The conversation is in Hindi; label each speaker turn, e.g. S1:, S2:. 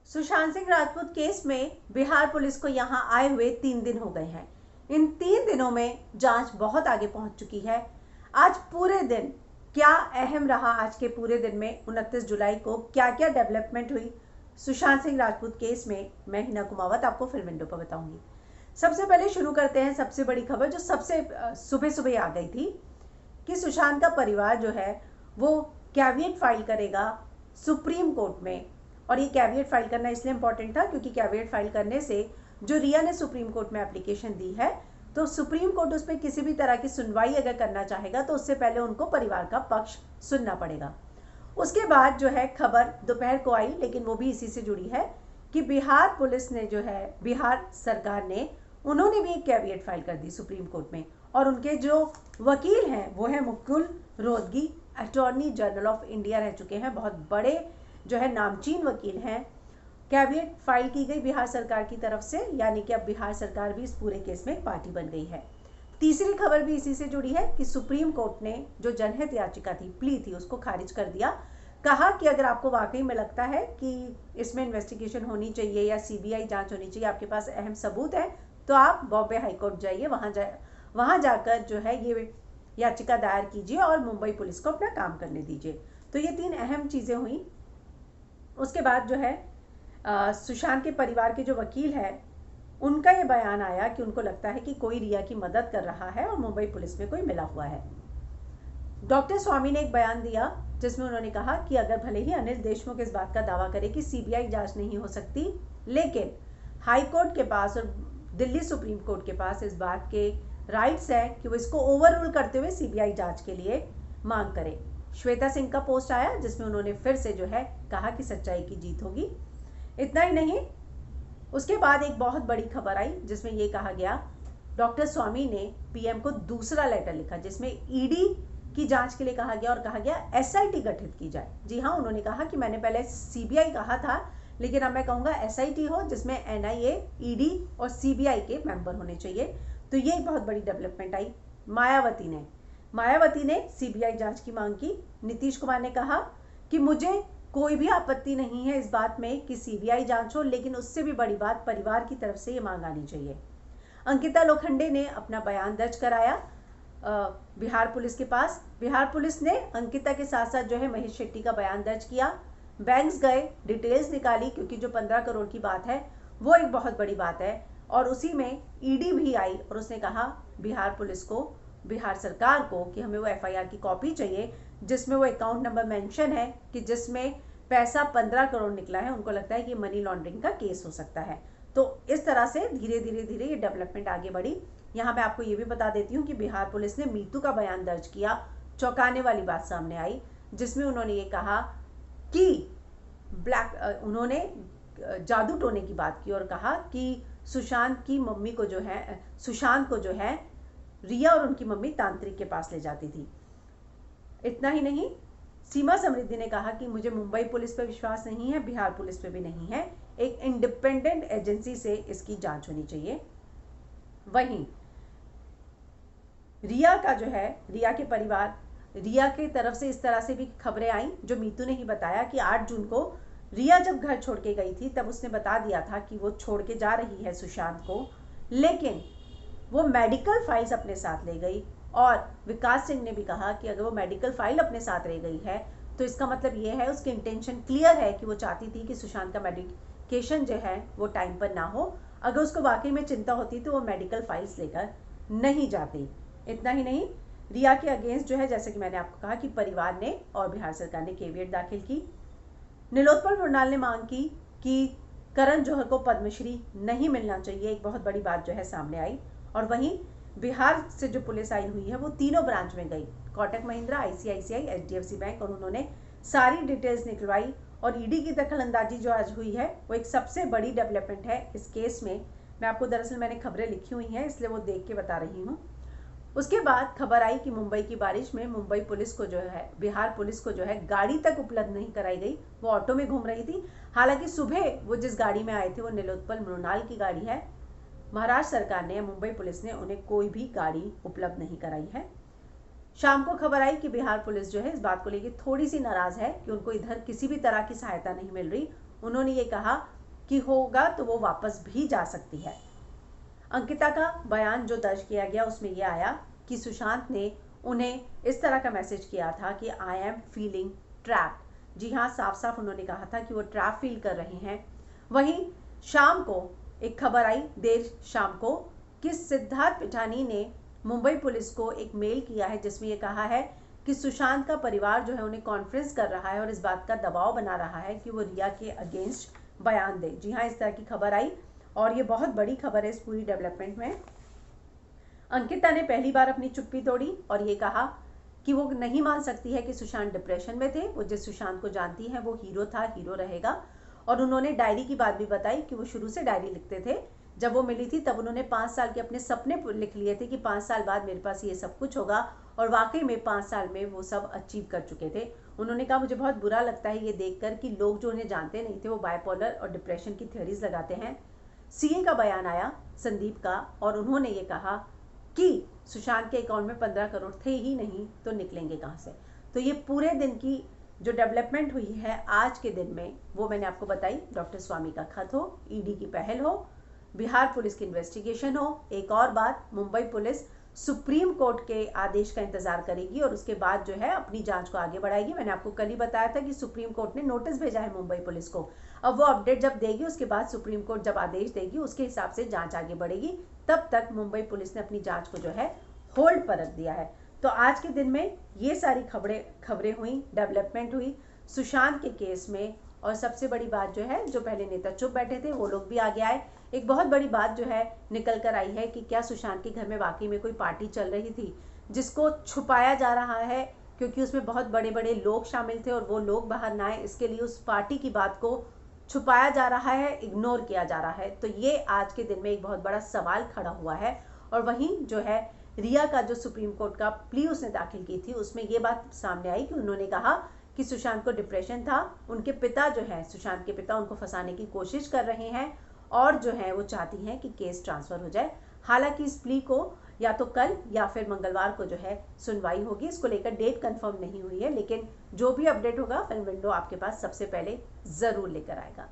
S1: सुशांत सिंह राजपूत केस में बिहार पुलिस को यहां आए हुए 3 दिन हो गए हैं। इन 3 दिनों में जांच बहुत आगे पहुंच चुकी है। आज पूरे दिन क्या अहम रहा, आज के पूरे दिन में 29 जुलाई को क्या क्या डेवलपमेंट हुई सुशांत सिंह राजपूत केस में, मैं हिना कुमावत आपको फिल्म विंडो पर बताऊंगी। सबसे पहले शुरू करते हैं सबसे बड़ी खबर जो सबसे सुबह सुबह आ गई थी कि सुशांत का परिवार जो है वो कैविएट फाइल करेगा सुप्रीम कोर्ट में। और ये कैविएट फाइल करना इसलिए इंपॉर्टेंट था क्योंकि कैविएट फाइल करने से जो रिया ने सुप्रीम कोर्ट में एप्लीकेशन दी है तो सुप्रीम कोर्ट उस पर किसी भी तरह की सुनवाई अगर करना चाहेगा तो उससे पहले उनको परिवार का पक्ष सुनना पड़ेगा। उसके बाद जो है खबर दोपहर को आई, लेकिन वो भी इसी से जुड़ी है कि बिहार पुलिस ने जो है, बिहार सरकार ने, उन्होंने भी एक कैविएट फाइल कर दी सुप्रीम कोर्ट में। और उनके जो वकील हैं वो है Mukul Rohatgi, attorney general of India रह चुके हैं, बहुत बड़े जो है नामचीन वकील हैं। कैविएट फाइल की गई बिहार सरकार की तरफ से, यानी कि अब बिहार सरकार भी इस पूरे केस में एक पार्टी बन गई है। तीसरी खबर भी इसी से जुड़ी है कि सुप्रीम कोर्ट ने जो जनहित याचिका थी, प्ली थी, उसको खारिज कर दिया। कहा कि अगर आपको वाकई में लगता है कि इसमें इन्वेस्टिगेशन होनी चाहिए या सीबीआई जांच होनी चाहिए, आपके पास अहम सबूत है, तो आप बॉम्बे हाईकोर्ट जाइए, वहां जाकर जो है ये याचिका दायर कीजिए और मुंबई पुलिस को अपना काम करने दीजिए। तो ये 3 अहम चीजें हुई। उसके बाद जो है सुशांत के परिवार के जो वकील है उनका ये बयान आया कि उनको लगता है कि कोई रिया की मदद कर रहा है और मुंबई पुलिस में कोई मिला हुआ है। डॉक्टर स्वामी ने एक बयान दिया जिसमें उन्होंने कहा कि अगर भले ही अनिल देशमुख इस बात का दावा करे कि सीबीआई जांच नहीं हो सकती, लेकिन हाई कोर्ट के पास और दिल्ली सुप्रीम कोर्ट के पास इस बात के राइट्स है कि वो इसको ओवर रूल करते हुए सीबीआई जांच के लिए मांग करे। श्वेता सिंह का पोस्ट आया जिसमें उन्होंने फिर से जो है कहा कि सच्चाई की जीत होगी। इतना ही नहीं, उसके बाद एक बहुत बड़ी खबर आई जिसमें यह कहा गया, डॉक्टर स्वामी ने पीएम को दूसरा लेटर लिखा जिसमें ईडी की जांच के लिए कहा गया और कहा गया एसआईटी गठित की जाए। जी हाँ, उन्होंने कहा कि मैंने पहले सीबीआई कहा था, लेकिन अब मैं कहूंगा एसआईटी हो जिसमें एनआईए, ईडी और सीबीआई के मेंबर होने चाहिए। तो ये एक बहुत बड़ी डेवलपमेंट आई। मायावती ने सीबीआई जांच की मांग की। नीतीश कुमार ने कहा कि मुझे कोई भी आपत्ति नहीं है इस बात में कि सीबीआई जांच हो, लेकिन उससे भी बड़ी बात परिवार की तरफ से ये मांग आनी चाहिए। अंकिता लोखंडे ने अपना बयान दर्ज कराया बिहार पुलिस के पास। बिहार पुलिस ने अंकिता के साथ साथ जो है महेश शेट्टी का बयान दर्ज किया। बैंक्स गए, डिटेल्स निकाली, क्योंकि जो 15 करोड़ की बात है वो एक बहुत बड़ी बात है। और उसी में ईडी भी आई और उसने कहा बिहार पुलिस को, बिहार सरकार को, कि हमें वो एफआईआर की कॉपी चाहिए जिसमें वो अकाउंट नंबर मेंशन है कि जिसमें पैसा 15 करोड़ निकला है। उनको लगता है कि मनी लॉन्ड्रिंग का केस हो सकता है। तो इस तरह से धीरे धीरे ये डेवलपमेंट आगे बढ़ी। यहाँ मैं आपको ये भी बता देती हूँ कि बिहार पुलिस ने मीतू का बयान दर्ज किया। चौंकाने वाली बात सामने आई जिसमें उन्होंने ये कहा कि उन्होंने जादू टोने की बात की और कहा कि सुशांत की मम्मी को जो है, सुशांत को जो है रिया और उनकी मम्मी तांत्रिक के पास ले जाती थी। इतना ही नहीं, सीमा समृद्धि ने कहा कि मुझे मुंबई पुलिस पर विश्वास नहीं है, बिहार पुलिस पे भी नहीं है, एक इंडिपेंडेंट एजेंसी से इसकी जांच होनी चाहिए। वहीं रिया का जो है, रिया के परिवार, रिया की तरफ से इस तरह से भी खबरें आई जो मीतू ने ही बताया कि 8 जून को रिया जब घर छोड़ के गई थी तब उसने बता दिया था कि वो छोड़ के जा रही है सुशांत को, लेकिन वो मेडिकल फाइल्स अपने साथ ले गई। और विकास सिंह ने भी कहा कि अगर वो मेडिकल फाइल अपने साथ ले गई है तो इसका मतलब ये है, उसकी इंटेंशन क्लियर है कि वो चाहती थी कि सुशांत का मेडिकेशन जो है वो टाइम पर ना हो। अगर उसको वाकई में चिंता होती तो वो मेडिकल फाइल्स लेकर नहीं जाती। इतना ही नहीं, रिया के अगेंस्ट जो है, जैसे कि मैंने आपको कहा कि परिवार ने और बिहार सरकार ने कैविएट दाखिल की। नीलोत्पल मृणाल ने मांग की कि करण जौहर को पद्मश्री नहीं मिलना चाहिए। एक बहुत बड़ी बात जो है सामने आई। और वहीं बिहार से जो पुलिस आई हुई है वो तीनों ब्रांच में गई, Kotak Mahindra, ICICI, HDFC bank, और उन्होंने सारी डिटेल्स निकलवाई। और ईडी की दखलंदाजी जो आज हुई है वो एक सबसे बड़ी डेवलपमेंट है इस केस में। मैं आपको दरअसल मैंने खबरें लिखी हुई हैं इसलिए वो देख के बता रही हूँ। उसके बाद खबर आई कि मुंबई की बारिश में मुंबई पुलिस को जो है, बिहार पुलिस को जो है गाड़ी तक उपलब्ध नहीं कराई गई। वो ऑटो में घूम रही थी। हालांकि सुबह वो जिस गाड़ी में आए थे वो नीलोत्पल मृणाल की गाड़ी है। महाराष्ट्र सरकार ने, मुंबई पुलिस ने उन्हें कोई भी गाड़ी उपलब्ध नहीं कराई है। शाम को खबर आई कि बिहार पुलिस जो है इस बात को लेकर थोड़ी सी नाराज है कि उनको इधर किसी भी तरह की सहायता नहीं मिल रही। उन्होंने ये कहा कि होगा तो वो वापस भी जा सकती है। अंकिता का बयान जो दर्ज किया गया उसमें यह आया कि सुशांत ने उन्हें इस तरह का मैसेज किया था कि आई एम फीलिंग ट्रैप्ड। जी हाँ, साफ साफ उन्होंने कहा था कि वो ट्रैप फील कर रहे हैं। वहीं शाम को एक खबर आई, देर शाम को, कि सिद्धार्थ पिठानी ने मुंबई पुलिस को एक मेल किया है जिसमें यह कहा है कि सुशांत का परिवार जो है उन्हें कॉन्फ्रेंस कर रहा है और इस बात का दबाव बना रहा है कि वो रिया के अगेंस्ट बयान दे। जी हाँ, इस तरह की खबर आई और ये बहुत बड़ी खबर है इस पूरी डेवलपमेंट में। अंकिता ने पहली बार अपनी चुप्पी तोड़ी और ये कहा कि वो नहीं मान सकती है कि सुशांत डिप्रेशन में थे। वो जिस सुशांत को जानती है वो हीरो था, हीरो रहेगा। और उन्होंने डायरी की बात भी बताई कि वो शुरू से डायरी लिखते थे। जब वो मिली थी तब उन्होंने 5 साल के अपने सपने लिख लिए थे कि 5 साल बाद मेरे पास ये सब कुछ होगा, और वाकई में 5 साल में वो सब अचीव कर चुके थे। उन्होंने कहा मुझे बहुत बुरा लगता है ये देखकर कि लोग जो उन्हें जानते नहीं थे वो बाइपोलर और डिप्रेशन की थ्योरीज लगाते हैं। सीए का बयान आया संदीप का, और उन्होंने ये कहा कि सुशांत के अकाउंट में 15 करोड़ थे ही नहीं तो निकलेंगे कहाँ से। तो ये पूरे दिन की जो डेवलपमेंट हुई है आज के दिन में वो मैंने आपको बताई। डॉक्टर स्वामी का खत हो, ईडी की पहल हो, बिहार पुलिस की इन्वेस्टिगेशन हो। एक और बात, मुंबई पुलिस सुप्रीम कोर्ट के आदेश का इंतजार करेगी और उसके बाद जो है अपनी जांच को आगे बढ़ाएगी। मैंने आपको कल ही बताया था कि सुप्रीम कोर्ट ने नोटिस भेजा है मुंबई पुलिस को। अब वो अपडेट जब देगी उसके बाद सुप्रीम कोर्ट जब आदेश देगी उसके हिसाब से जांच आगे बढ़ेगी। तब तक मुंबई पुलिस ने अपनी जांच को जो है होल्ड पर रख दिया है। तो आज के दिन में ये सारी खबरें हुई, डेवलपमेंट हुई सुशांत के केस में। और सबसे बड़ी बात जो है, जो पहले नेता चुप बैठे थे वो लोग भी आगे आए। एक बहुत बड़ी बात जो है निकल कर आई है कि क्या सुशांत के घर में वाकई में कोई पार्टी चल रही थी जिसको छुपाया जा रहा है क्योंकि उसमें बहुत बड़े बड़े लोग शामिल थे और वो लोग बाहर ना आए, इसके लिए उस पार्टी की बात को छुपाया जा रहा है, इग्नोर किया जा रहा है। तो ये आज के दिन में एक बहुत बड़ा सवाल खड़ा हुआ है। और वहीं जो है रिया का जो सुप्रीम कोर्ट का प्ली उसने दाखिल की थी उसमें ये बात सामने आई कि उन्होंने कहा कि सुशांत को डिप्रेशन था। उनके पिता जो है, सुशांत के पिता, उनको फंसाने की कोशिश कर रहे हैं और जो है वो चाहती हैं कि केस ट्रांसफर हो जाए। हालांकि इस प्ली को या तो कल या फिर मंगलवार को जो है सुनवाई होगी। इसको लेकर डेट कंफर्म नहीं हुई है, लेकिन जो भी अपडेट होगा फिल्म विंडो आपके पास सबसे पहले जरूर लेकर आएगा।